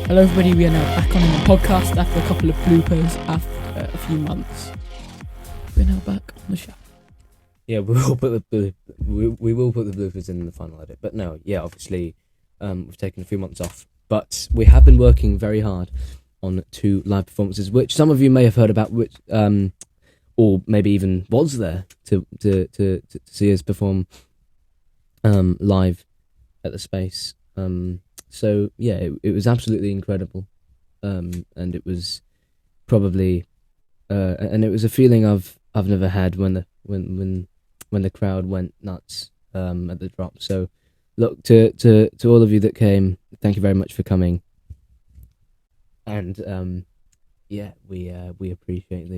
Hello everybody, we are now back on the podcast after a couple of bloopers after a few months. We're now back on the show. Yeah, we will put the bloopers in the final edit. But no, yeah, obviously we've taken a few months off. But we have been working very hard on 2 live performances, which some of you may have heard about, which or maybe even was there to see us perform live at the Space. So yeah, it was absolutely incredible, and it was probably and it was a feeling I've never had when the crowd went nuts at the drop. So look, to all of you that came, thank you very much for coming, and yeah, we appreciate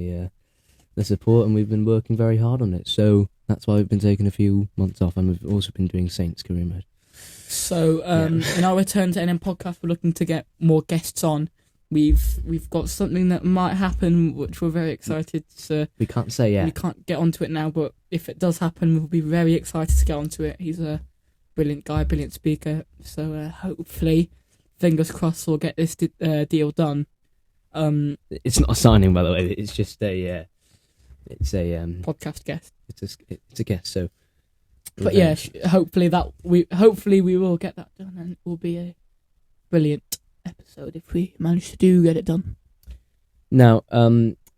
the support, and we've been working very hard on it. So that's why we've been taking a few months off, and we've also been doing Saints Career Mode. So in our return to NM podcast, we're looking to get more guests on. We've got something that might happen, which we're very excited to. We can't say yet. We can't get onto it now, but if it does happen, we'll be very excited to get onto it. He's a brilliant guy, brilliant speaker. So hopefully, fingers crossed, we'll get this deal done. It's not a signing, by the way. It's just a podcast guest. It's a guest. So, but yeah, hopefully we will get that done, and it will be a brilliant episode if we manage to get it done. Now,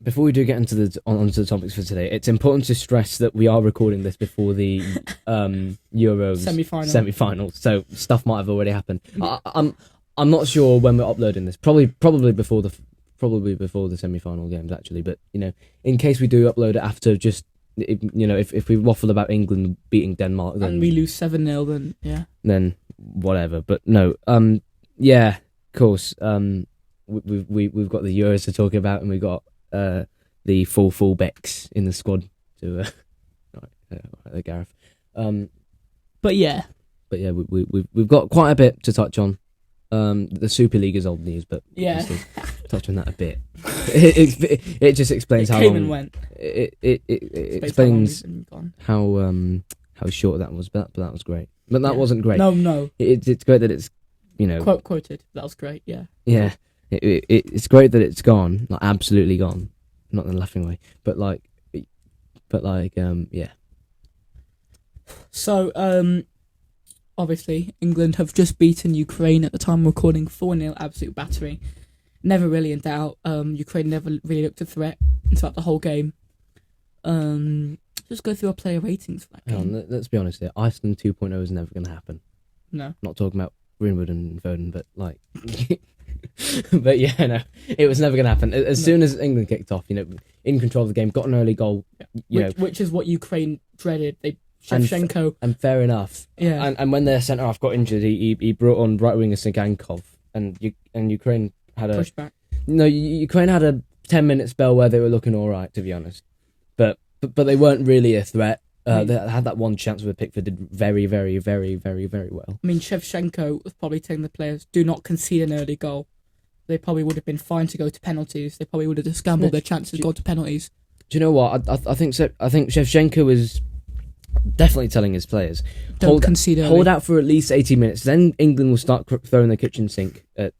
before we do get into onto the topics for today, it's important to stress that we are recording this before the Euros semi-final. So stuff might have already happened. I'm not sure when we're uploading this. Probably before the semi-final games, actually. But in case we do upload it after, just if we waffle about England beating Denmark, then and we lose 7-0, then yeah, then whatever. But no, yeah, of course. We've got the Euros to talk about, and we've got the full backs in the squad to Gareth. But yeah, we've got quite a bit to touch on. The Super League is old news, but yeah, touch on that a bit. It just explains how long and went. It explains how short that was, but that was great. But that wasn't great. No. It's great that it's quoted. That was great. Yeah. Yeah. It's great that it's gone, like absolutely gone, not in a laughing way, but yeah. So obviously England have just beaten Ukraine at the time of recording 4-0, absolute battering. Never really in doubt. Ukraine never really looked a threat throughout the whole game. Just go through our player ratings for that game. Let's be honest here. Iceland 2.0 is never going to happen. No. Not talking about Greenwood and Foden, but but yeah, no, it was never going to happen. As soon as England kicked off, in control of the game, got an early goal. Which is what Ukraine dreaded. Shevchenko. And fair enough. Yeah. And when their centre half got injured, he brought on right winger Sigankov, and Ukraine had a pushback. No, Ukraine had a 10-minute spell where they were looking all right, to be honest, but they weren't really a threat. They had that one chance where Pickford did very, very, very, very, very well. I mean, Shevchenko was probably telling the players, do not concede an early goal. They probably would have been fine to go to penalties. They probably would have just gambled their chances to go to penalties. Do you know what? I think Shevchenko was definitely telling his players, don't concede early. Hold out for at least 80 minutes. Then England will start throwing the kitchen sink at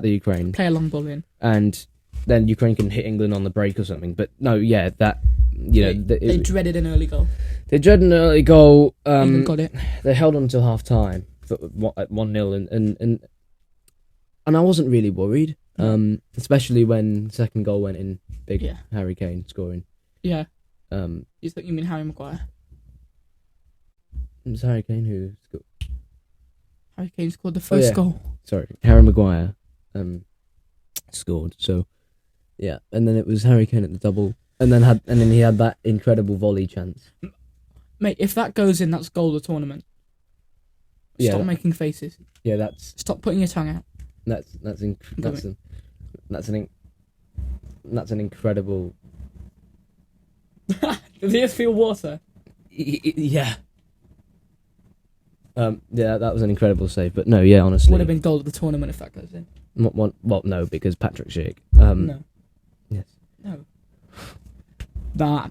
the Ukraine. Play a long ball in. And then Ukraine can hit England on the break or something. But no, yeah, they dreaded an early goal. They dreaded an early goal. England got it. They held on until half time at 1-0, and I wasn't really worried, especially when the second goal went in. Harry Kane scoring. Yeah. You mean Harry Maguire? It was Harry Kane who scored. Harry Kane scored the first goal. Sorry, Harry Maguire scored. So yeah, and then it was Harry Kane at the double, and then he had that incredible volley chance. Mate, if that goes in, that's goal of the tournament. Stop making faces. Yeah, stop putting your tongue out. That's an incredible. Does he just feel water? Yeah. Yeah, that was an incredible save. But no, yeah, honestly, would have been goal of the tournament if that goes in. Well, no, because Patrick Schick. No. Yes. No. That.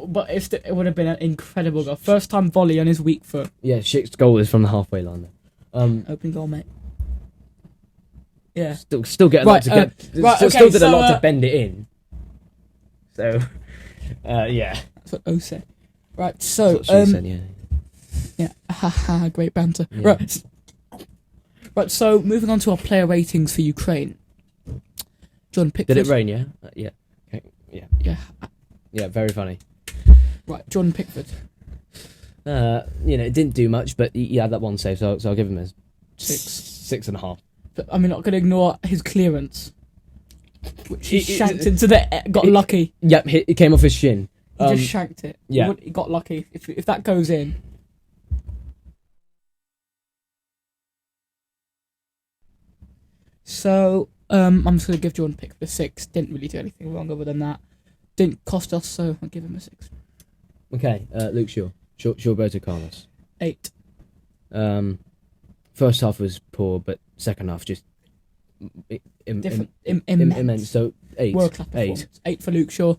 But it would have been an incredible goal. First time volley on his weak foot. Yeah, Schick's goal is from the halfway line. Open goal, mate. Yeah. Still get a Right, lot to get. right, still, okay, still did a so, lot to bend it in. So, yeah. That's what O said. Right, That's so what she said, yeah. yeah, haha, great banter. Yeah. Right. So moving on to our player ratings for Ukraine. John Pickford. Did it rain? Yeah. Yeah. Okay. Yeah. Yeah. Yeah. Very funny. Right, John Pickford. It didn't do much, but he had that one save, so I'll give him a 6.5. But I'm not going to ignore his clearance, which he He- shanked into the. Got lucky. Yep, it came off his shin. He just shanked it. yeah. He got lucky. If that goes in. So I'm just going to give Jordan Pickford a 6. Didn't really do anything wrong other than that. Didn't cost us, so I'll give him a 6. Okay, Luke Shaw. Roberto Carlos. 8. First half was poor, but second half just Different. immense. So 8. World class performance. 8 for Luke Shaw.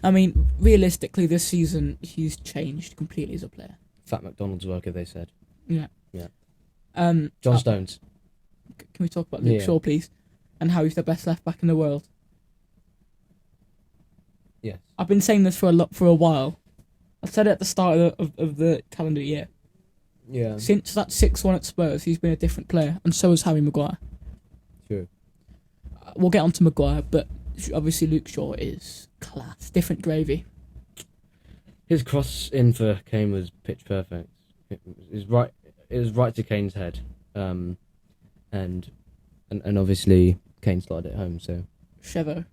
I mean, realistically, this season he's changed completely as a player. Fat McDonald's worker, they said. Yeah. Yeah. John Stones. Can we talk about Luke Shaw, please, and how he's the best left back in the world? Yes. I've been saying this for a while. I said it at the start of the calendar year. Yeah. Since that 6-1 at Spurs, he's been a different player, and so has Harry Maguire. True. We'll get on to Maguire, but obviously Luke Shaw is class. Different gravy. His cross in for Kane was pitch perfect. It was right to Kane's head. And obviously Kane slotted it home, so. Chevo.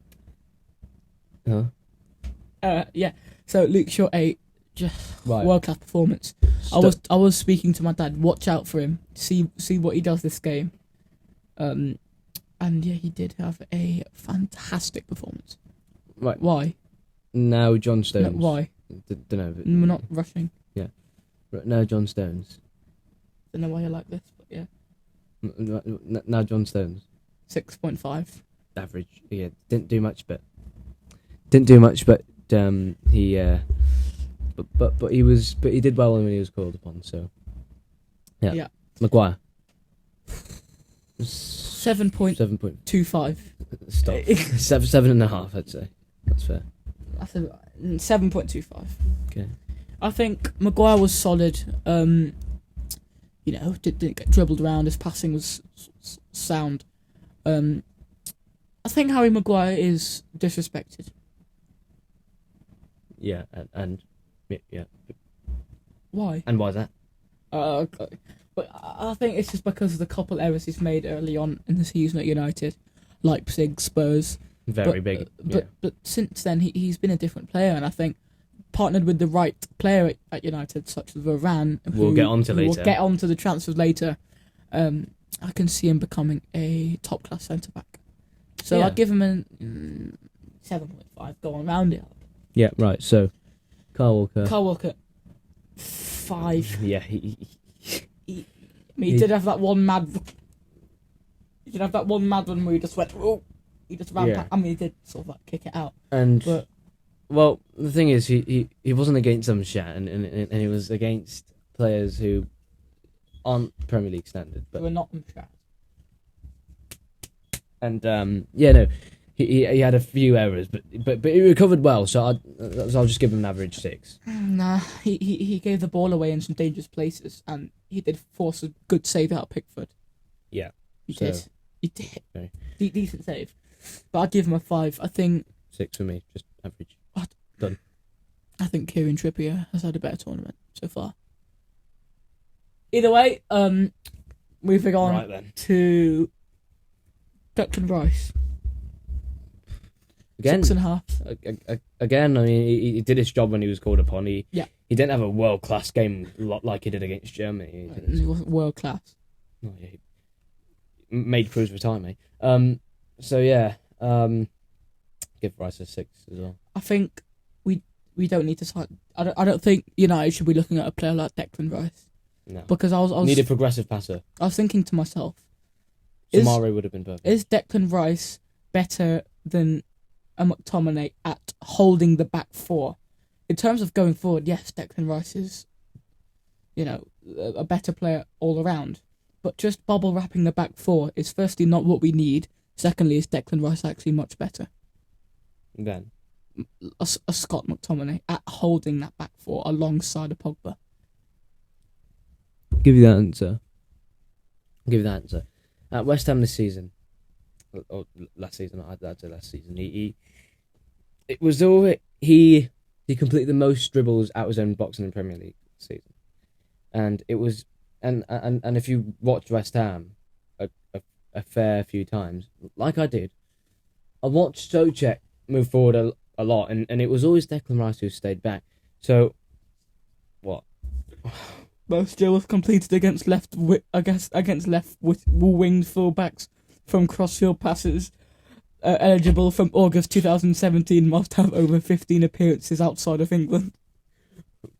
Huh? Yeah. So Luke Shaw 8, just Right. world class performance. I was speaking to my dad. Watch out for him. See what he does this game. And yeah, he did have a fantastic performance. Right. Why? Now John No, Stones. why? Don't know. But, We're not rushing. Now John Stones. Don't know why you're like this, but yeah. Now John Stones. 6.5. Average. Yeah. Didn't do much, but he he did well when he was called upon. So yeah. Yeah. Maguire. 7.25. 7.25. Stop. 7.5. I'd say. That's fair. I said 7.25. Okay. I think Maguire was solid. Didn't get dribbled around. His passing was sound. I think Harry Maguire is disrespected. Yeah, and yeah. Why? And why is that? But I think it's just because of the couple errors he's made early on in the season at United, Leipzig, Spurs. Very big. But since then he's been a different player, and I think partnered with the right player at United, such as Varane, We'll get on to later. We'll get on to the transfers later. I can see him becoming a top class centre back. So Yeah. I'd give him a 7.5. Go on, round it up. Yeah, right. So, Kyle Walker, 5. Yeah, I mean, he did have that one mad. He did have that one mad one where he just went. Oh, he just ran. Yeah. I mean, he did sort of like kick it out. and But well, the thing is, he wasn't against some shit, and he was against players who aren't Premier League standard. we're But not shat. he had a few errors, but he recovered well. So I'll just give him an average 6. Nah, he gave the ball away in some dangerous places, and he did force a good save out of Pickford. Yeah, He so- did. He did. Okay. Decent save. But I'd give him a 5. I think 6 for me, just average. Kieran Trippier has had a better tournament so far. Either way, moving on Right then. to Declan Rice. Again, 6.5. again. I mean, he did his job when he was called upon. He didn't have a world class game like he did against Germany. He wasn't world class. Oh, yeah, he made Cruz retire, mate. So yeah, give Rice a 6 as well. I think we don't need to sign. I don't think United should be looking at a player like Declan Rice, No, because I was need a progressive passer. I was thinking to myself, Is- Samari would have been perfect. is Declan Rice better than a McTominay at holding the back four? In terms of going forward, yes, Declan Rice is, a better player all around. But just bubble wrapping the back four is firstly not what we need. Secondly, is Declan Rice actually much better? Then A Scott McTominay at holding that back four alongside a Pogba. give you that answer. At West Ham this season, or last season, I'd say last season, he completed the most dribbles out his own box in the Premier League this season, and it was and if you watch West Ham a fair few times, like I did, I watched Souček move forward a lot, and it was always Declan Rice who stayed back. So, what? Most dribbles completed against left winged fullbacks from crossfield passes. Eligible from August 2017, must have over 15 appearances outside of England.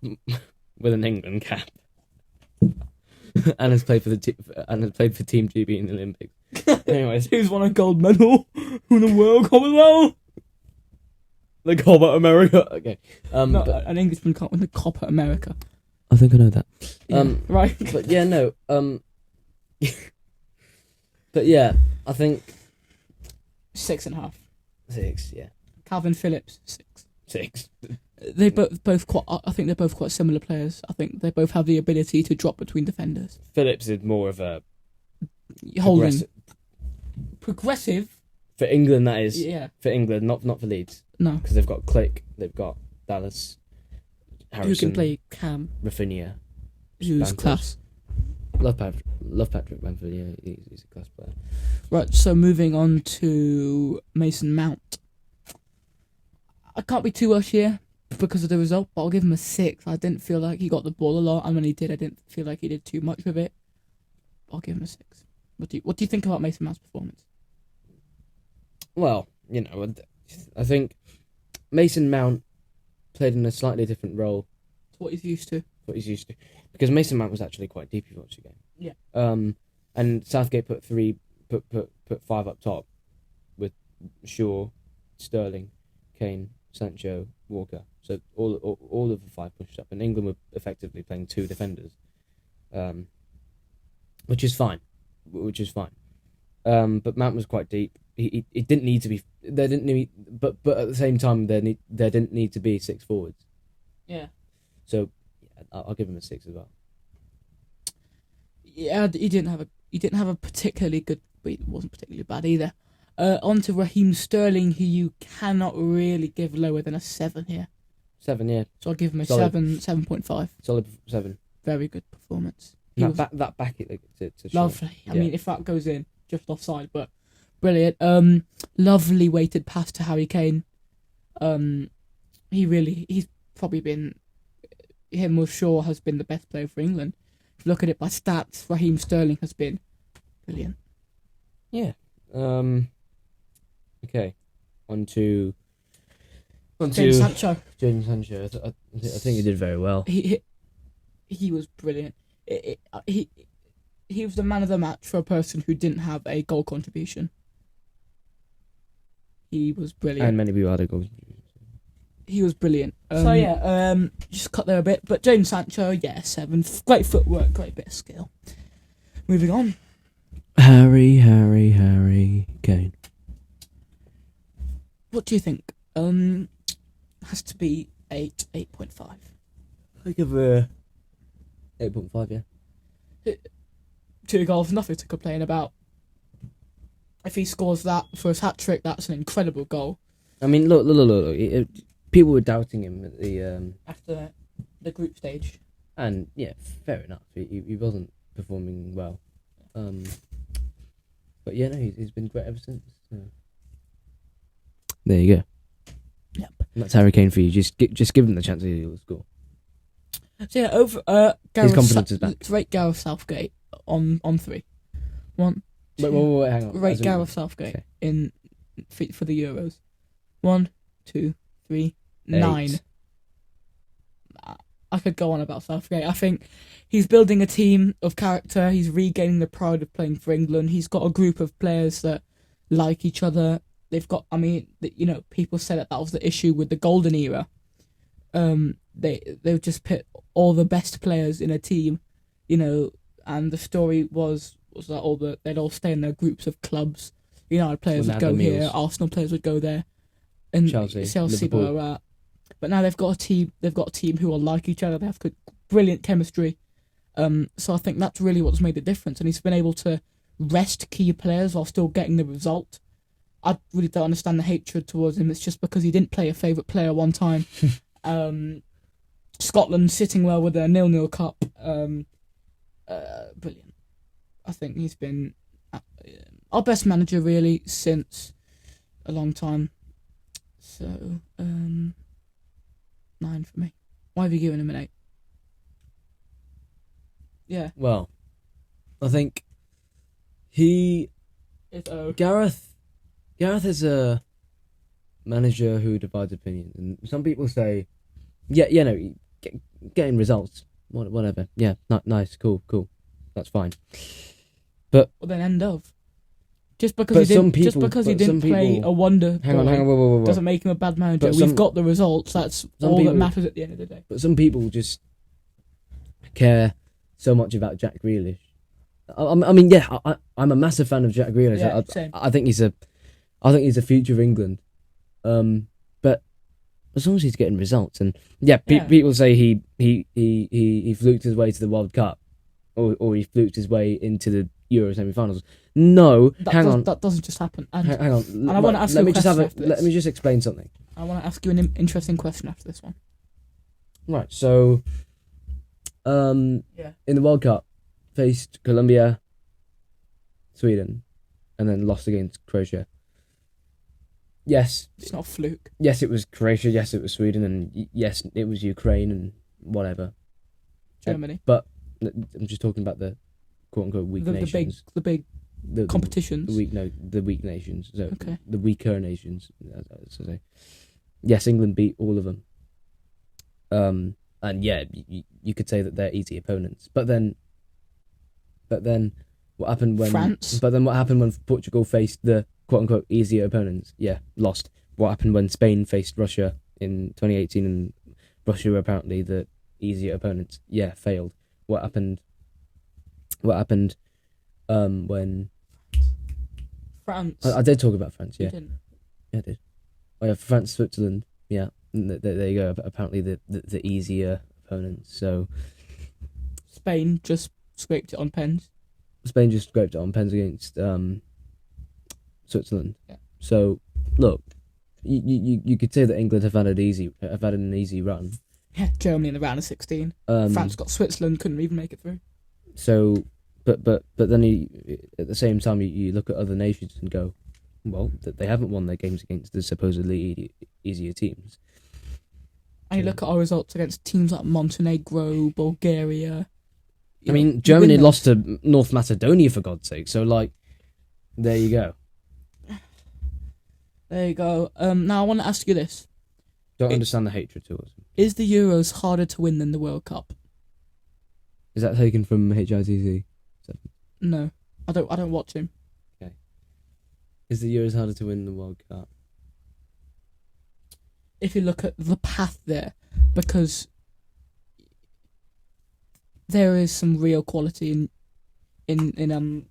With an England cap. and has played for Team GB in the Olympics. Anyways, Who's won a gold medal in the World Cup as well? the Copa America. Okay. No, an Englishman can't win the Copa America. I think I know that. Yeah, right. But yeah, no. But yeah, I think 6.5. 6. Yeah, Calvin Phillips 6. They both quite. I think they're both quite similar players. I think they both have the ability to drop between defenders. Phillips is more of a Holding progressive for England. That is, yeah. for England, not for Leeds, No, because they've got Click, they've got Dallas, Harrison, who can play Cam? Rafinha, Who's Bamford. class? Love Patrick Bamford. Yeah, he's a class player. Right. So moving on to Mason Mount. I can't be too harsh here because of the result, but I'll give him a 6. I didn't feel like he got the ball a lot, and when he did, I didn't feel like he did too much with it. I'll give him a 6. What do you think about Mason Mount's performance? Well, I think Mason Mount played in a slightly different role It's what he's used to. Because Mason Mount was actually quite deep if you watch the game. Yeah. And Southgate put 5 up top with Shaw, Sterling, Kane, Sancho, Walker. So all of the 5 pushed up, and England were effectively playing 2 defenders, which is fine. But Mount was quite deep. He didn't need to be. There didn't need, but at the same time there didn't need to be 6 forwards. Yeah. So I'll give him a 6 as well. Yeah, he didn't have a particularly good, but it wasn't particularly bad either. On to Raheem Sterling, who you cannot really give lower than a 7 here. 7, yeah. So I'll give him a Solid. 7.5. Solid 7. Very good performance. That back it to Shaw. Lovely. I Yeah. mean, if that goes in, just offside, but brilliant. Lovely weighted pass to Harry Kane. He's probably been, him with Shaw has been the best player for England. If you look at it by stats, Raheem Sterling has been brilliant. Yeah. Okay. On to Jadon Sancho. Jadon Sancho. I think he did very well. He was brilliant. He was the man of the match for a person who didn't have a goal contribution. He was brilliant. And many people had a goal. He was brilliant. Just cut there a bit, but Jadon Sancho, yeah, 7. Great footwork, great bit of skill. Moving on. Harry Kane. What do you think? Has to be 8.5. I give a 8.5. Yeah. 2 goals, nothing to complain about. If he scores that for his hat trick, that's an incredible goal. I mean, look. People were doubting him at the After the group stage. and yeah, fair enough. He wasn't performing well. But yeah, no, he's been great ever since. So. There you go. Yep. And that's Harry Kane for you. Just give him the chance to score. So yeah, over His confidence is back. Rate Gareth Southgate on 3. 1. Wait, hang on. Rate Gareth Southgate for the Euros. 1, 2, 3, 9. I could go on about Southgate. I think he's building a team of character. He's regaining the pride of playing for England. He's got a group of players that like each other. They've got. I mean, people said that was the issue with the golden era. They've just put all the best players in a team, and the story was that they'd all stay in their groups of clubs. United players would Ronaldo go here, Meals. Arsenal players would go there, and Chelsea, blah, Liverpool. blah. But now they've got a team. They've got a team who are like each other. They have good, brilliant chemistry. So I think that's really what's made the difference, and he's been able to rest key players while still getting the result. I really don't understand the hatred towards him. It's just because he didn't play a favourite player one time. Scotland sitting well with their 0-0 cup. Brilliant. I think he's been our best manager really since a long time. So 9 for me. Why have you given him an 8? Yeah. Well, I think he It's Gareth is a manager who divides opinions, and some people say, getting results, whatever. Yeah, nice, cool, that's fine. Well, then end of. Just because But he some didn't, people- play people- a wonder Hang on, boy whoa. doesn't make him a bad manager. But We've some- got the results. That's some all people- that matters at the end of the day. But some people just care so much about Jack Grealish. I mean, yeah, I'm a massive fan of Jack Grealish. Yeah, same. I think he's a future of England. But as long as he's getting results, and people say he fluked his way to the World Cup, or he fluked his way into the Euro semi-finals. No, That doesn't just happen. And hang on. I wanna ask you a question after this. Let me just explain something. I want to ask you an interesting question after this one. Right, so, in the World Cup, faced Colombia, Sweden, and then lost against Croatia. Yes, It's not a fluke. yes, it was Croatia. Yes, it was Sweden, and yes, it was Ukraine and whatever. Germany. But I'm just talking about the quote unquote weak The nations. big The competitions. the weak nations. So Okay. the weaker nations. As I say. Yes, England beat all of them. And yeah, you could say that they're easy opponents. But then what happened when France? But then what happened when Portugal faced the quote unquote easier opponents? Yeah, lost. What happened when Spain faced Russia in 2018 and Russia were apparently the easier opponents? Yeah, failed. What happened when France. I did talk about France, You yeah. didn't. Yeah, I did. Oh yeah, France, Switzerland, yeah. There you go. Apparently the easier opponents. So Spain just scraped it on pens. Spain just scraped it on pens against Switzerland. Yeah. So look, you could say that England have had an easy run. Yeah, Germany in the round of 16. France got Switzerland, couldn't even make it through. So, but then at the same time you look at other nations and go, well, they haven't won their games against the supposedly easier teams. And you look at our results against teams like Montenegro, Bulgaria. I mean, Germany lost to North Macedonia, for God's sake. So, like, there you go. There you go. Now I want to ask you this: Don't understand the hatred towards them. is the Euros harder to win than the World Cup? Is that taken from HITC? No, I don't watch him. Is the Euros harder to win than the World Cup? If you look at the path there, because there is some real quality in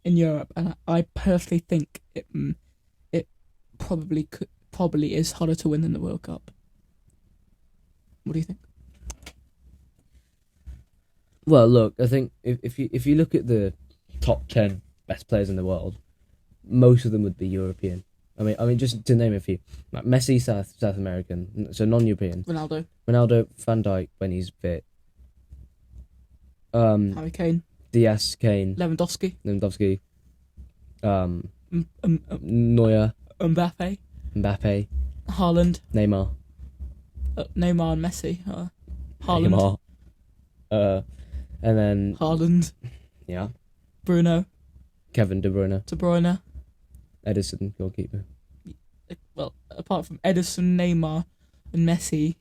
Europe, and I personally think it probably is harder to win than the World Cup. What do you think? Well, look, I think if you look at the top 10 best players in the world, most of them would be European. I mean, just to name a few: like Messi, South American, so non-European. Ronaldo, Van Dijk when he's fit. Harry Kane, Diaz, Kane, Lewandowski, Neuer, Mbappe, Haaland, Neymar, Neymar and Messi, Haaland, Neymar, and then Haaland, yeah, Bruno, Kevin De Bruyne. Edison, goalkeeper. Well, apart from Edison, Neymar, and Messi,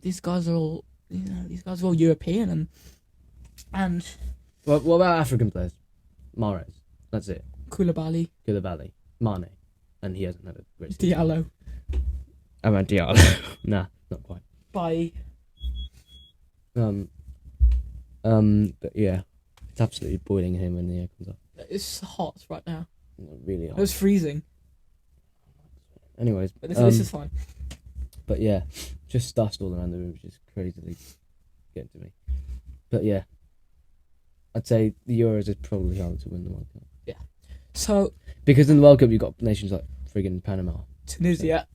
these guys are all European and What about African players? Mahrez, that's it. Koulibaly, Mane, and he hasn't had a great season. Diallo, I meant Diallo. Nah, not quite. Bailly. But yeah, it's absolutely boiling here when the air comes up. It's hot right now. Really It hot. was freezing, Anyways, but this is fine. But yeah, just dust all around the room, which is crazily getting to me. But yeah, I'd say the Euros is probably harder to win the World Cup. So Because in the World Cup, you've got nations like friggin' Panama. Tunisia.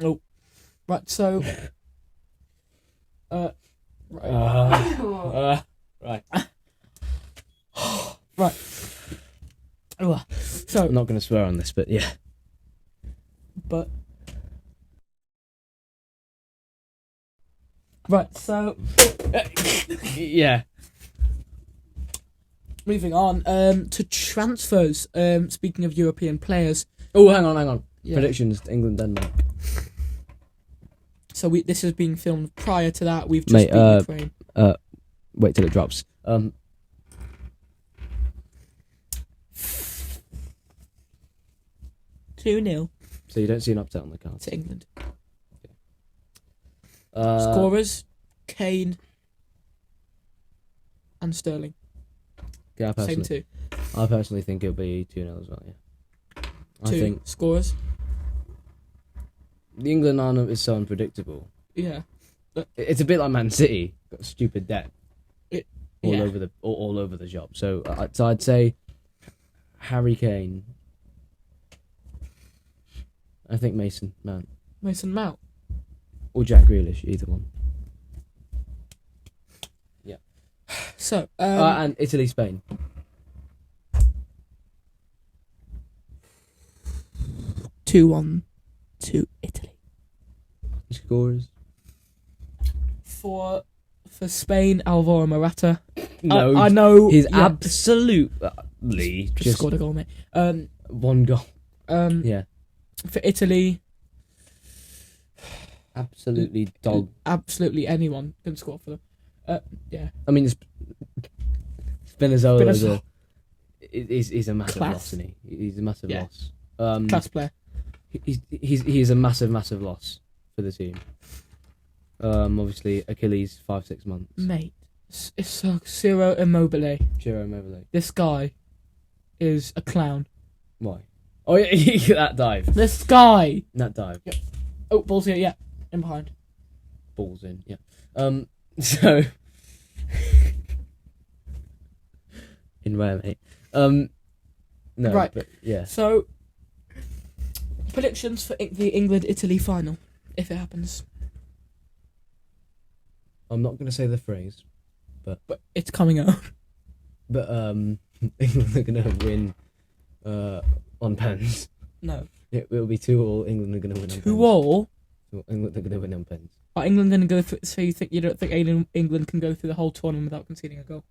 Oh, right. So, right. Right. Right. So, I'm not going to swear on this, but yeah. but right. So, Yeah. moving on. To transfers. Speaking of European players. Oh, hang on. Yeah. Predictions: England, Denmark. So this is being filmed prior to that. We've just Mate, beat Ukraine. Wait till it drops. 2-0 So you don't see an upset on the card. to England. Uh, Scorers: Kane and Sterling. Yeah, Same two. I personally think it'll be 2-0 as well. Yeah. I Two think scorers. the England lineup is so unpredictable. Yeah. It's a bit like Man City, got stupid depth all yeah. over the job. So I'd say Harry Kane. I think Mason Mount Mason Mount. or Jack Grealish, either one. So, And Italy, Spain. 2-1 to Italy. Scores? For Spain, Alvaro Morata. No, I know he's yeah, absolutely just scored a goal, mate. one goal. Yeah, For Italy, absolutely dog. absolutely anyone can score for them. Yeah. I mean, Spinazzola Spinazzola. is a massive Class. loss, isn't he? He's a massive Yeah. loss. Class player. He's a massive loss for the team. Obviously Achilles 5-6 months. Mate, it's Ciro Immobile. Ciro Immobile. This guy is a clown. Why? Oh yeah, that dive. This guy. That dive. Oh, ball's here. Yeah, in behind. Balls in. Yeah. So in where, mate? No. Right. But yeah. So, predictions for the England-Italy final, if it happens. I'm not gonna say the phrase, But it's coming out. but England are gonna win on pens. No. It'll be 2-2. England are gonna win on pens. 2-2. England are gonna win on pens. Are England going to go through? So you don't think England can go through the whole tournament without conceding a goal?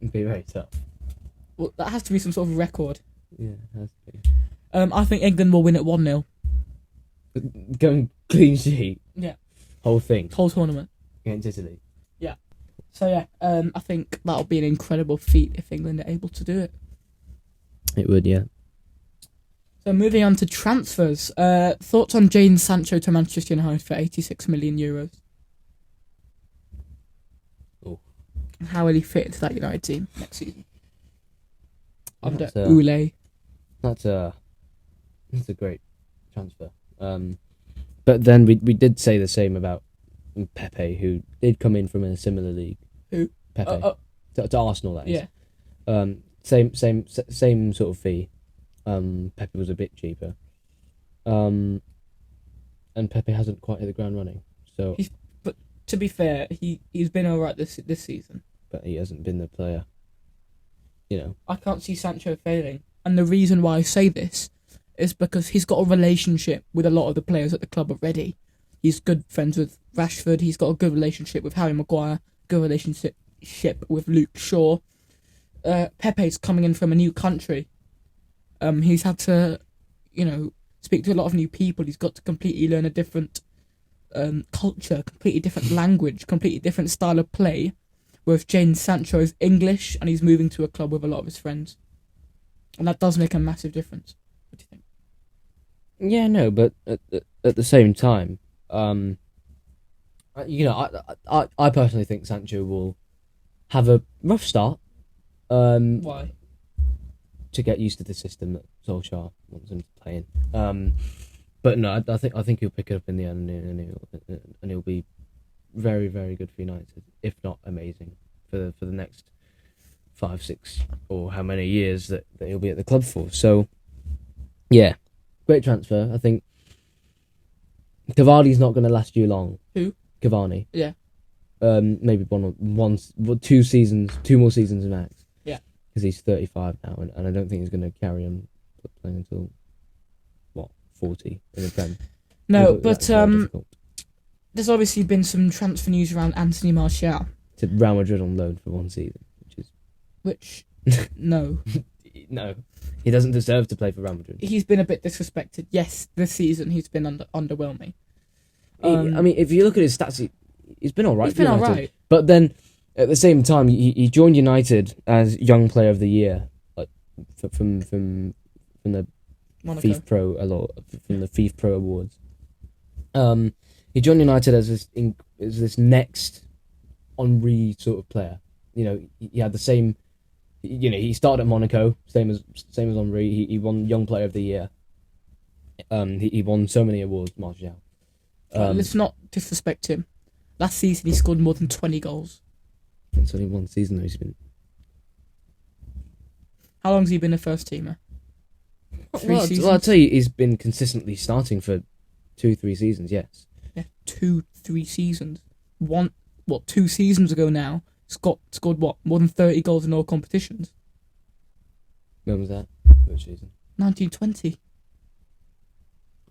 It'd be very tough. Well, that has to be some sort of record. Yeah, it has to be. I think England will win at 1-0. Going clean sheet. Yeah. Whole thing Whole tournament. against Italy. So yeah, I think that'll be an incredible feat if England are able to do it. It would, yeah. So moving on to transfers. Thoughts on Jadon Sancho to Manchester United for €86 million? Oh. How will he fit into that United team next season? Under That's, Ule. That's a great transfer. But then we did say the same about Pepe, who did come in from a similar league. Who? Pepe to Arsenal, that is. Yeah. Same sort of fee. Pepe was a bit cheaper. And Pepe hasn't quite hit the ground running. So, To be fair, he's been alright this season. but he hasn't been the player. You know. I can't see Sancho failing. And the reason why I say this is because he's got a relationship with a lot of the players at the club already. He's good friends with Rashford. He's got a good relationship with Harry Maguire. Good relationship with Luke Shaw. Pepe's coming in from a new country. He's had to, speak to a lot of new people. He's got to completely learn a different culture, completely different language, completely different style of play. Whereas Jadon Sancho is English and he's moving to a club with a lot of his friends. And that does make a massive difference. What do you think? Yeah, no, but at the same time, I I personally think Sancho will have a rough start. Why? To get used to the system that Solskjaer wants him to play in. But no, I think he'll pick it up in the end, and he'll be very, very good for United, if not amazing for the next 5, 6, or how many years that he'll be at the club for. So, yeah, great transfer. I think Cavani's not going to last you long. Who? Cavani. Yeah. Maybe 2 seasons, 2 more seasons max. Yeah. Because he's 35 now, and I don't think he's going to carry on playing until 40 in the Prem. No, but there's obviously been some transfer news around Anthony Martial. To Real Madrid on loan for 1 season, Which, no. No, he doesn't deserve to play for Real Madrid. He's been a bit disrespected. Yes, this season he's been underwhelming. I mean, if you look at his stats, he's been alright. He's been alright. But then, at the same time, he joined United as Young Player of the Year, like from the Monaco. FIFA Pro from the FIFA Pro Awards. He joined United as this next Henry sort of player. You know, he had the same. You know, he started at Monaco, same as Henry. He won Young Player of the Year. He won so many awards, Martial. Let's not disrespect him. Last season he scored more than 20 goals. It's only 1 season though. He's been. How long has he been a first teamer? 3 seasons? Well, I'll tell you, he's been consistently starting for 2-3 seasons. Yes. Yeah, 2-3 seasons. 2 seasons ago now, scored what? More than 30 goals in all competitions. When was that? Which season? 1920.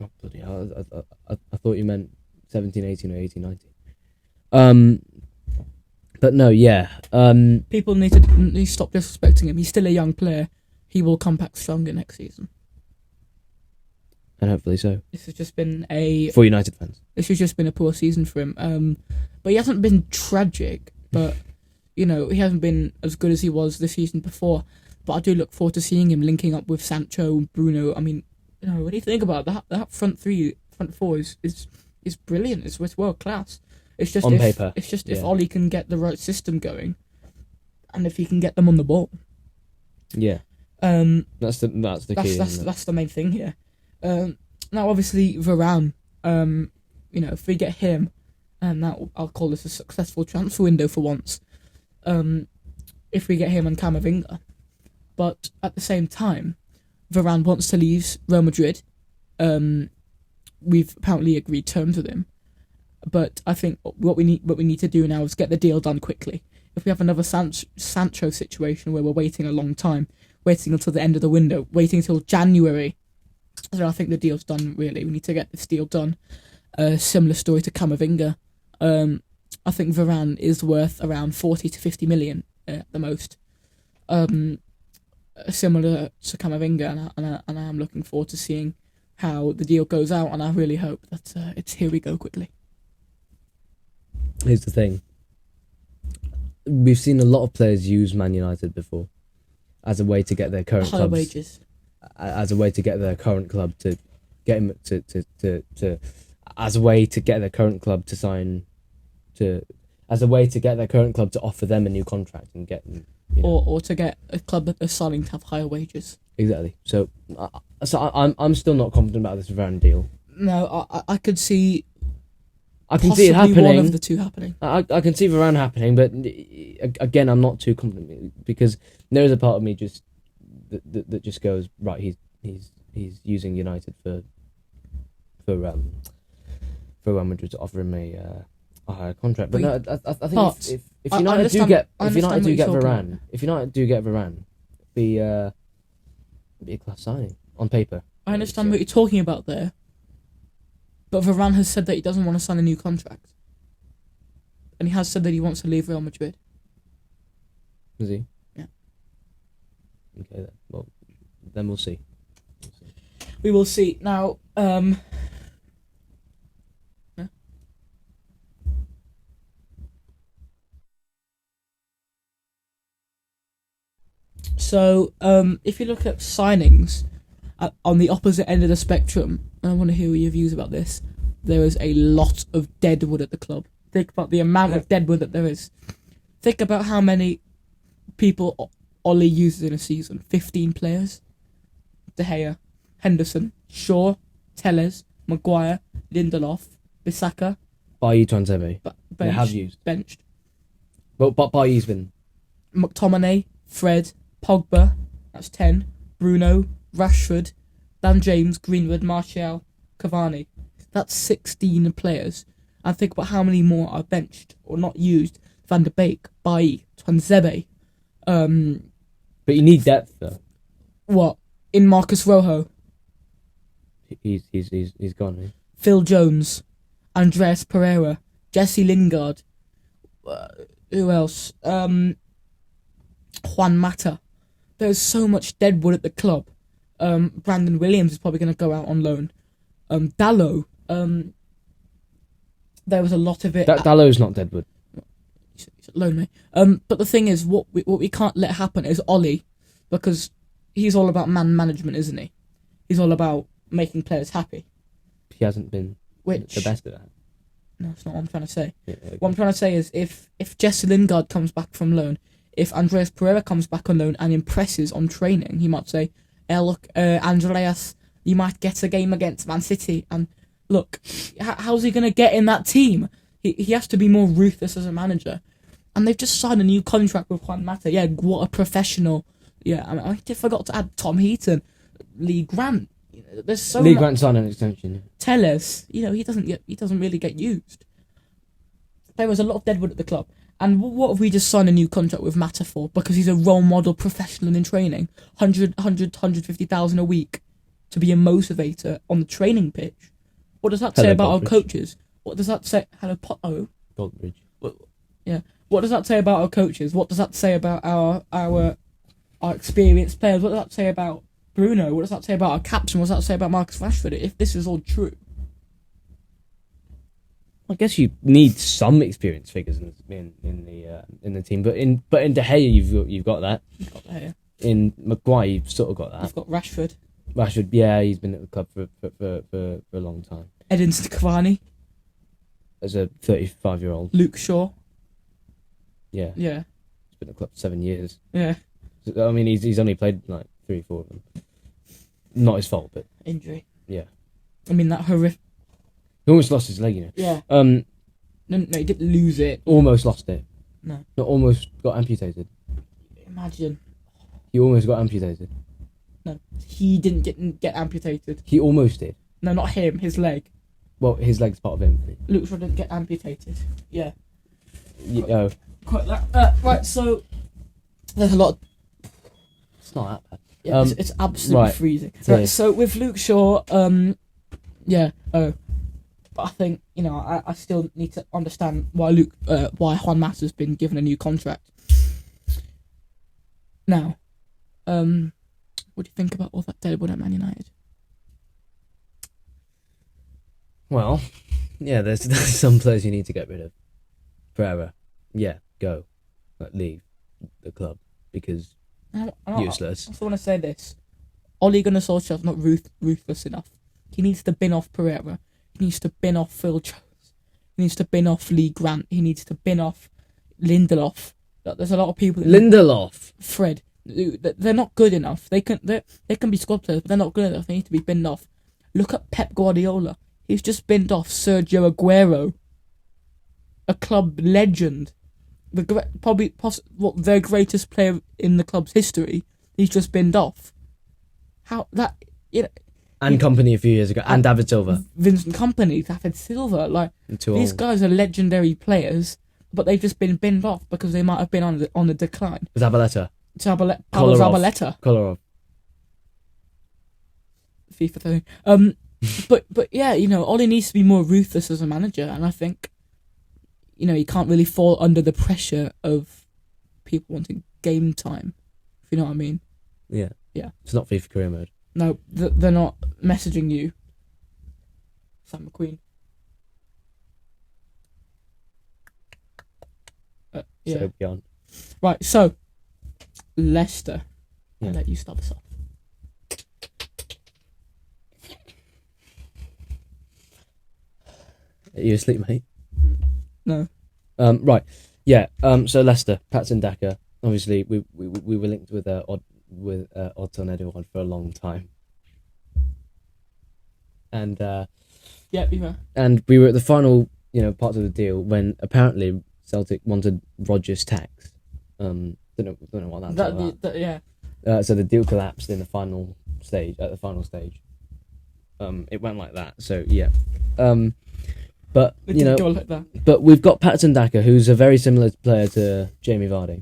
Oh, bloody hell. I thought you meant 17, 18 or 18, 19. But no, yeah. People need to stop disrespecting him. He's still a young player. He will come back stronger next season. And hopefully so. This has just been for United fans. This has just been a poor season for him. But he hasn't been tragic. But you know, he hasn't been as good as he was the season before. But I do look forward to seeing him linking up with Sancho and Bruno. I mean, you know, what do you think about that? That front four is brilliant. It's world class. It's just on paper. It's just if Ollie can get the right system going, and if he can get them on the ball. Yeah. That's the key. That's the main thing here. Now obviously Varane. You know, if we get him, and that I'll call this a successful transfer window for once. If we get him and Camavinga, but at the same time, Varane wants to leave Real Madrid. We've apparently agreed terms with him. But I think what we need to do now is get the deal done quickly. If we have another Sancho situation where we're waiting a long time, waiting until the end of the window, waiting until January, then I think the deal's done, really. We need to get this deal done. Similar story to Camavinga. I think Varane is worth around 40 to 50 million at the most. Similar to Camavinga, and I am looking forward to seeing how the deal goes out, and I really hope that it's here we go quickly. Here's the thing. We've seen a lot of players use Man United before as a way to get their current higher wages. As a way to get their current club to get him to as a way to get their current club to sign as a way to get their current club to offer them a new contract and get them, you know. or to get a club that are starting to have higher wages. Exactly. So I'm still not confident about this Varane deal. No, I could see. I can see it happening. One of the two happening. I can see Varane happening, but again, I'm not too confident because there is a part of me just that just goes right. He's using United for Real Madrid to offer him a higher contract. But no, I think if United do get Varane, it'd be a class signing on paper. I understand what you're talking about there. But Varane has said that he doesn't want to sign a new contract. And he has said that he wants to leave Real Madrid. Is he? Yeah. Okay, then. Well, then we'll see. We will see. Now, yeah. So, if you look at signings on the opposite end of the spectrum, and I want to hear your views about this, there is a lot of deadwood at the club. think about the amount of deadwood that there is. Think about how many people Ollie uses in a season. 15 players. De Gea, Henderson, Shaw, Telles, Maguire, Lindelof, Bissaka. Bailly, Tuanzebe. They have used. Benched. Well, but Bailly's been... McTominay, Fred, Pogba, that's 10. Bruno, Rashford, Dan James, Greenwood, Martial, Cavani. That's 16 players. And think about how many more are benched or not used. Van der Beek, Bailly, Tuanzebe. But you need depth, though. What? In Marcus Rojo, He's gone, eh? Phil Jones, Andreas Pereira, Jesse Lingard. Who else? Juan Mata. There's so much deadwood at the club. Brandon Williams is probably going to go out on loan. Dallo. There was a lot of it. Dallow's not deadwood. He's loan, mate. But the thing is, what we can't let happen is Ollie, because he's all about man management, isn't he? He's all about making players happy. He hasn't been the best at that. No, that's not what I'm trying to say. Yeah, okay. What I'm trying to say is if Jesse Lingard comes back from loan, if Andreas Pereira comes back on loan and impresses on training, he might say, hey, look, Andreas, you might get a game against Man City. And look, how's he going to get in that team? He has to be more ruthless as a manager. And they've just signed a new contract with Juan Mata. Yeah, what a professional. Yeah, I forgot to add Tom Heaton, Lee Grant. There's so Lee Grant signed an extension. Telles, he doesn't really get used. There was a lot of deadwood at the club. And what have we just signed a new contract with Mata for? Because he's a role model professional in training. 150,000 a week to be a motivator on the training pitch. What does that say about our coaches? What does that say? Hello, Potto. Goldbridge. Yeah. What does that say about our coaches? What does that say about our experienced players? What does that say about Bruno? What does that say about our captain? What does that say about Marcus Rashford? If this is all true, I guess you need some experienced figures in the team, but in De Gea you've got that. you've got that here. In Maguire you've sort of got that. You've got Rashford, Yeah, he's been at the club for a long time. Edinson Cavani, As a 35-year-old. Luke Shaw. Yeah. Yeah. He's been at the club for 7 years. Yeah. I mean, he's only played like 3 or 4 of them. Not his fault, but Injury. yeah. I mean, that horrific. He almost lost his leg, you know. Yeah. No, he didn't lose it. almost lost it. No. Not almost got amputated. Imagine. He almost got amputated. No, he didn't get amputated. He almost did. No, not him. His leg. Well, his leg's part of him. Luke Shaw didn't get amputated. Yeah. Oh, Quite that. Right. So there's a lot. Of, it's not that bad. yeah, it's absolutely right. freezing. Yeah. Right, so with Luke Shaw, yeah. Oh, but I think I still need to understand why Juan Mata's been given a new contract. Now, what do you think about all that deadwood at Man United? Well, yeah, there's some players you need to get rid of. Pereira, yeah, go, leave the club because useless. I just want to say this: Ole Gunnar Solskjaer's not ruthless enough. He needs to bin off Pereira. He needs to bin off Phil Jones. He needs to bin off Lee Grant. He needs to bin off Lindelof. There's a lot of people. Lindelof, Fred, they're not good enough. They can be squad players, but they're not good enough. They need to be binned off. Look at Pep Guardiola. He's just binned off Sergio Aguero, a club legend, their greatest player in the club's history. He's just binned off. How that and Company a few years ago, and David Silva, Vincent Kompany, David Silva, these guys are legendary players, but they've just been binned off because they might have been on the decline. Zabaleta, Pablo Zabaleta, Kolarov, FIFA 30. But yeah, Ole needs to be more ruthless as a manager, and I think, he can't really fall under the pressure of people wanting game time, if you know what I mean. Yeah. Yeah. It's not FIFA career mode. No, they're not messaging you. Sam McQueen. Yeah. So beyond. Right, so Leicester. Yeah. I'll let you start us off. Are you asleep, mate? No. Right. Yeah. So Leicester, Patson Daka. Obviously, we were linked with Odsonne Edouard for a long time, and Yeah, be fair. and we were at the final, parts of the deal when apparently Celtic wanted Rodgers tax. Don't know what that's all about. Yeah. So the deal collapsed in the final stage. At the final stage, it went like that. So yeah, but It didn't go like that. but we've got Patson Daka, who's a very similar player to Jamie Vardy.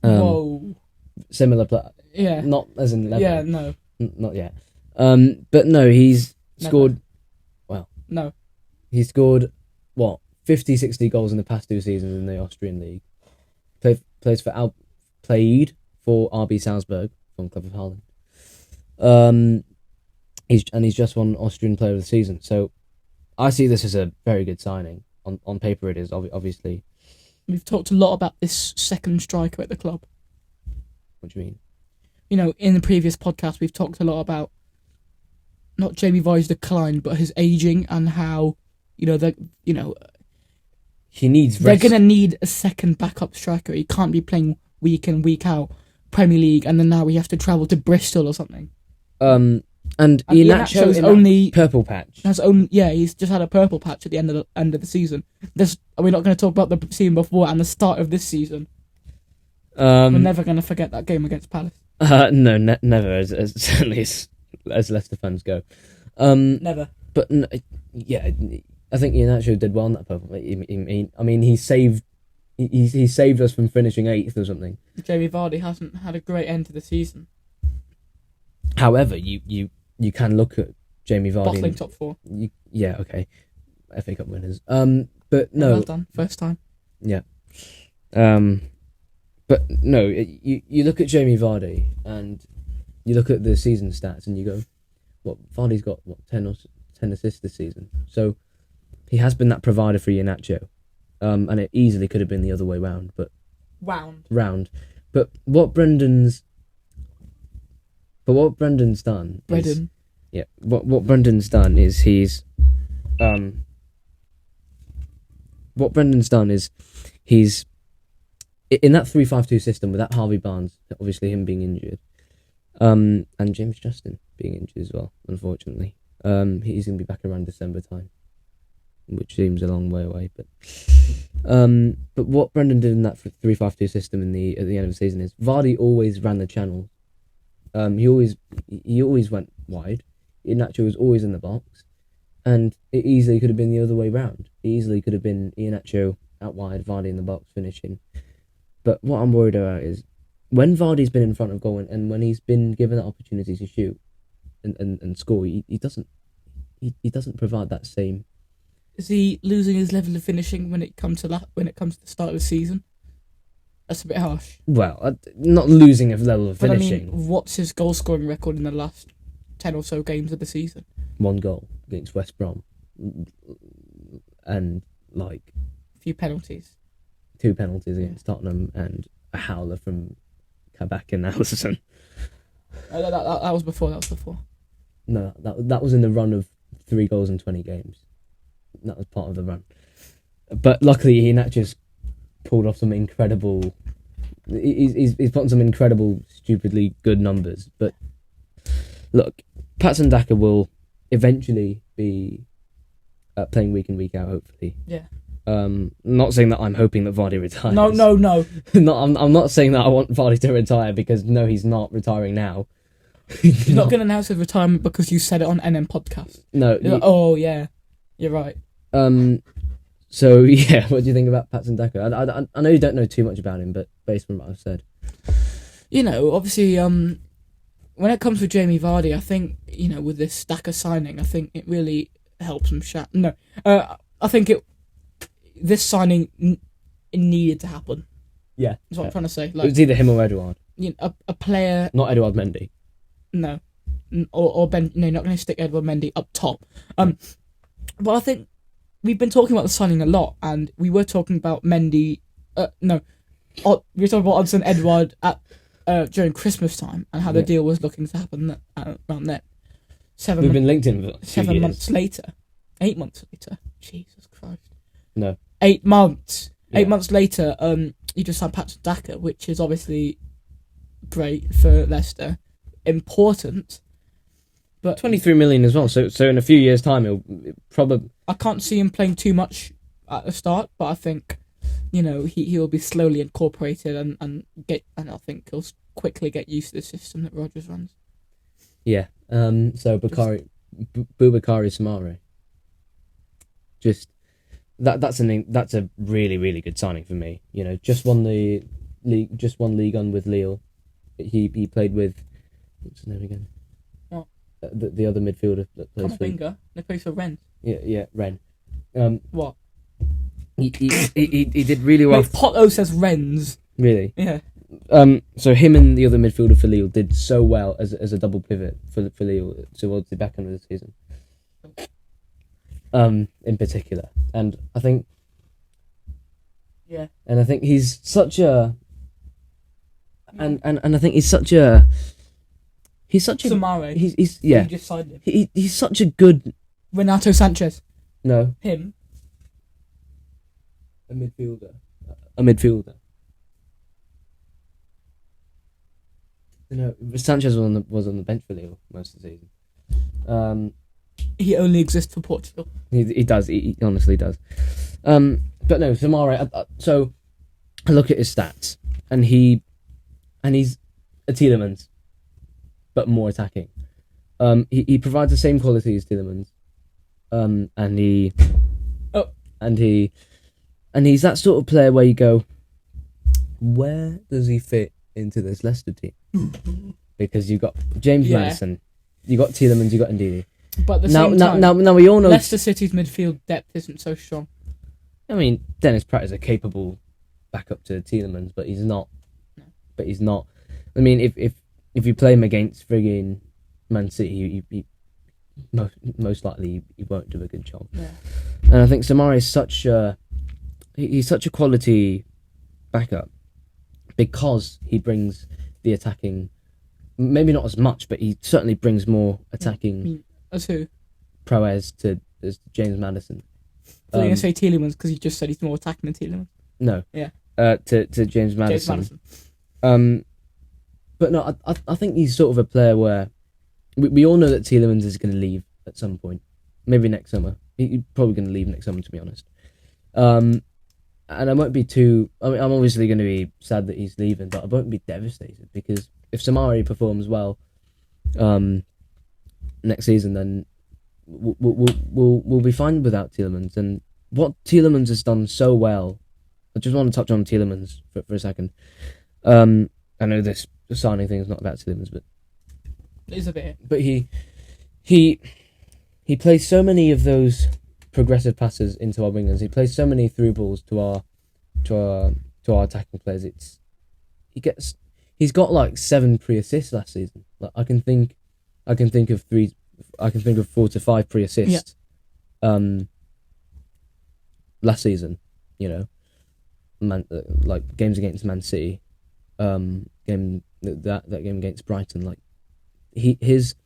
Whoa. Similar player, Yeah. not as in level. Yeah. No. Not yet. But no, he's Never. scored. No. He scored 50, 60 goals in the past 2 seasons in the Austrian league. Played for RB Salzburg from Club of Holland. He's just won Austrian Player of the Season. So I see this as a very good signing. On paper, it is obviously. We've talked a lot about this second striker at the club. What do you mean? In the previous podcast, we've talked a lot about not Jamie Vardy's decline, but his aging and how, he needs they're rest. going to need a second backup striker. He can't be playing week in, week out, Premier League, and then now we have to travel to Bristol or something. And Iheanacho's in only purple patch. he's just had a purple patch at the end of the season. We're not going to talk about the season before and the start of this season. We're never going to forget that game against Palace. No, never. As certainly as Leicester fans go. Never. But yeah, I think Iheanacho did well in that purple. He saved. He saved us from finishing 8th or something. Jamie Vardy hasn't had a great end to the season. However, you can look at Jamie Vardy. Bottling top 4. Yeah, okay. FA Cup winners. But no. Well done. First time. Yeah. But no, you look at Jamie Vardy and you look at the season stats and you go, Vardy's got 10 assists this season. So he has been that provider for Iheanacho. And it easily could have been the other way round, but round. But what Brendan's done is, yeah, what Brendan's done is he's in that 3-5-2 system without Harvey Barnes, obviously him being injured, and James Justin being injured as well, unfortunately. He's going to be back around December time, which seems a long way away. But what Brendan did in that 3-5-2 system at the end of the season is Vardy always ran the channel. He always went wide. Iheanacho was always in the box, and it easily could have been the other way round. It easily could have been Iheanacho out wide, Vardy in the box finishing. But what I'm worried about is when Vardy's been in front of goal and when he's been given that opportunity to shoot and score, he doesn't provide that same. Is he losing his level of finishing when it comes to the start of the season? That's a bit harsh. Well, not losing a level of But finishing. I mean, what's his goal scoring record in the last 10 or so games of the season? 1 goal against West Brom, and A few penalties. 2 penalties against Tottenham and a howler from Kabak and Allison. That was before. No, that was in the run of 3 goals in 20 games. That was part of the run. But luckily, Iheanacho's pulled off some incredible. He's put on some incredible, stupidly good numbers. But look, Patson Daka will eventually be playing week in, week out. Hopefully, Yeah. Not saying that I'm hoping that Vardy retires. No. I'm not saying that I want Vardy to retire because no, he's not retiring now. He's not going to announce his retirement because you said it on NM podcast. No. Oh yeah, you're right. So yeah, what do you think about Patson Daka? I know you don't know too much about him, but based on what I've said, Obviously, when it comes to Jamie Vardy, I think with this Daka signing, I think it really helps him. I think this signing it needed to happen. Yeah, That's what I'm trying to say. it was either him or Edouard. A player, Not Edouard Mendy. no, or Ben. No, not going to stick Edward Mendy up top. But I think we've been talking about the signing a lot, and we were talking about Mendy. We were talking about Odsonne Edouard during Christmas time and how the deal was looking to happen around then. We've been linked in for 2 7 years. months later, 8 months later. Jesus Christ. No, 8 months. Yeah. 8 months later, you just signed Patrick Daka, which is obviously great for Leicester, important. But 23 million as well. So in a few years' time, it'll probably. I can't see him playing too much at the start, but I think, he will be slowly incorporated and I think he'll quickly get used to the system that Rodgers runs. Yeah. So Boubakary Soumaré. Just that's a really, really good signing for me. Just won the league. Just won League One with Lille. He played with, what's his name again? What? The other midfielder that plays for. Camavinga. They play for Rennes. Yeah, Rennes. What? He did really well. Wait, Potto says Rennes. Really? Yeah. So him and the other midfielder for Lille did so well as a double pivot for Lille towards the back end of the season. In particular, and I think. Yeah. And I think he's such a. And I think he's such a. Soumaré. He's You just signed him. He's such a good. Renato Sanchez. No. Him. A midfielder. No, Sanchez was on the bench for Lille most of the season. He only exists for Portugal. He does. He honestly does. But no, Soumaré. So I look at his stats, and he's a Tielemans, but more attacking. He provides the same quality as Tielemans, and he's that sort of player where you go, where does he fit into this Leicester team? Because you've got James Maddison, you got Tielemans, you got Ndidi. But at the same time, now we all know Leicester City's midfield depth isn't so strong. I mean, Dennis Pratt is a capable backup to Tielemans, but he's not. No. But he's not. I mean, if you play him against frigging Man City, he most likely he won't do a good job. Yeah. And I think Soumaré is he's such a quality backup because he brings the attacking. Maybe not as much, but he certainly brings more attacking. As who? Prowess as James Maddison. I was going to say Tielemans because you just said he's more attacking than Tielemans. No. Yeah. To James Maddison. James Maddison. But no, I think he's sort of a player where we all know that Tielemans is going to leave at some point. Maybe next summer. He's probably going to leave next summer, to be honest. And I won't be too. I mean, I'm obviously going to be sad that he's leaving, but I won't be devastated because if Soumaré performs well, next season, then we'll be fine without Tielemans. And what Tielemans has done so well, I just want to touch on Tielemans for a second. I know this signing thing is not about Tielemans, but it is a bit. But he plays so many of those progressive passes into our wingers. He plays so many through balls to our attacking players. He's got like 7 pre-assists last season. Like I can think of 4 to 5 pre-assists. Yeah. Last season, like games against Man City, game against Brighton. Like his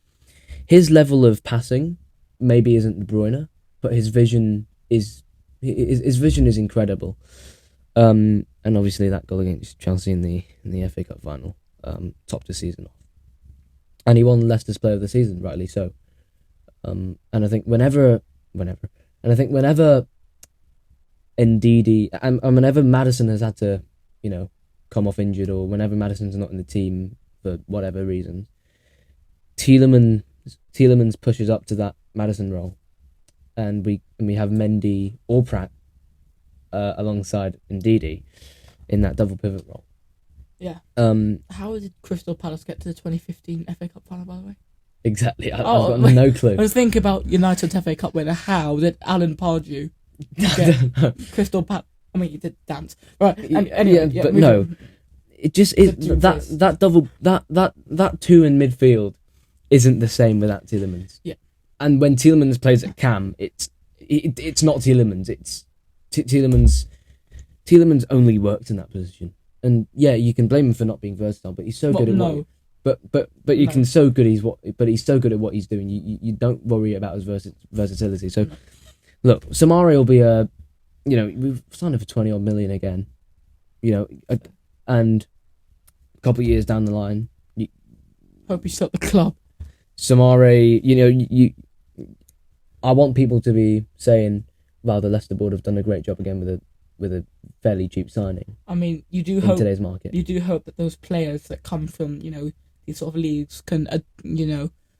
level of passing maybe isn't De Bruyne, but his vision is incredible. And obviously that goal against Chelsea in the FA Cup final topped the season off. And he won Leicester's Player of the Season, rightly so. And I think whenever Ndidi and whenever Maddison has had to, come off injured, or whenever Maddison's not in the team for whatever reason, Tielemans pushes up to that Maddison role, and we have Mendy or Pratt alongside Ndidi in that double pivot role. Yeah. How did Crystal Palace get to the 2015 FA Cup final, by the way? Exactly. I've got no clue. I was thinking about United's FA Cup winner. How did Alan Pardew get Crystal Palace? I mean, he did dance, right? And anyway, but no, on. It just is that double that 2 in midfield isn't the same without Tielemans. Yeah. And when Tielemans plays at cam, it's not Tielemans. It's Tielemans. Tielemans only worked in that position, and yeah, you can blame him for not being versatile, but he's so good at what. But you can so good he's so good at what he's doing. You don't worry about his versatility. So, look, Soumaré will be we've signed him for 20 odd million again. And a couple of years down the line, Hope he's still at the club. Soumaré, I want people to be saying, "Wow, the Leicester board have done a great job again with a fairly cheap signing." I mean, you do in hope today's market. You do hope that those players that come from these sort of leagues can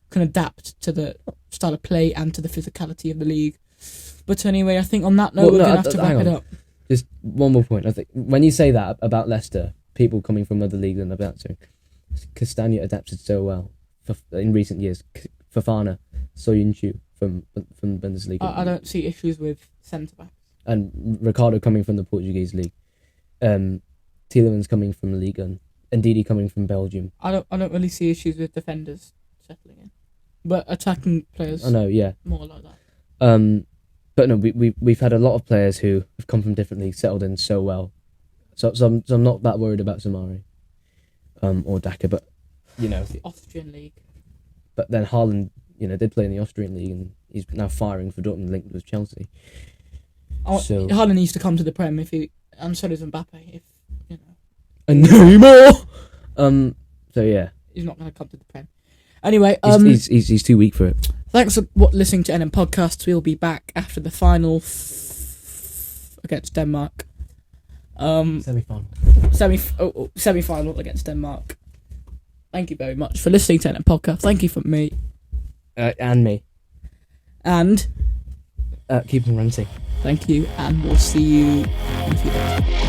can adapt to the style of play and to the physicality of the league. But anyway, I think on that note, we're going to have to wrap it up. Just one more point. I think when you say that about Leicester, people coming from other leagues and about to, Castagna adapted so well in recent years. Fofana, Soyuncu from Bundesliga. I don't see issues with centre backs. And Ricardo coming from the Portuguese league. Tielemans coming from the Liga, and Didi coming from Belgium. I don't really see issues with defenders settling in, but attacking players. I know, yeah, more like that. But no, we've had a lot of players who have come from different leagues, settled in so well. So I'm not that worried about Soumaré, or Daka, but the Austrian league. But then Haaland, did play in the Austrian league, and he's now firing for Dortmund, linked with Chelsea. So Haaland needs to come to the Prem and so does Mbappe. And Neymar. So yeah, he's not going to come to the Prem. Anyway, he's too weak for it. Thanks for listening to NM Podcasts. We'll be back after the final against Denmark. Semi-final against Denmark. Thank you very much for listening to NM Podcast. Thank you from me. And me. And keep on ranting. Thank you, and we'll see you in a few days.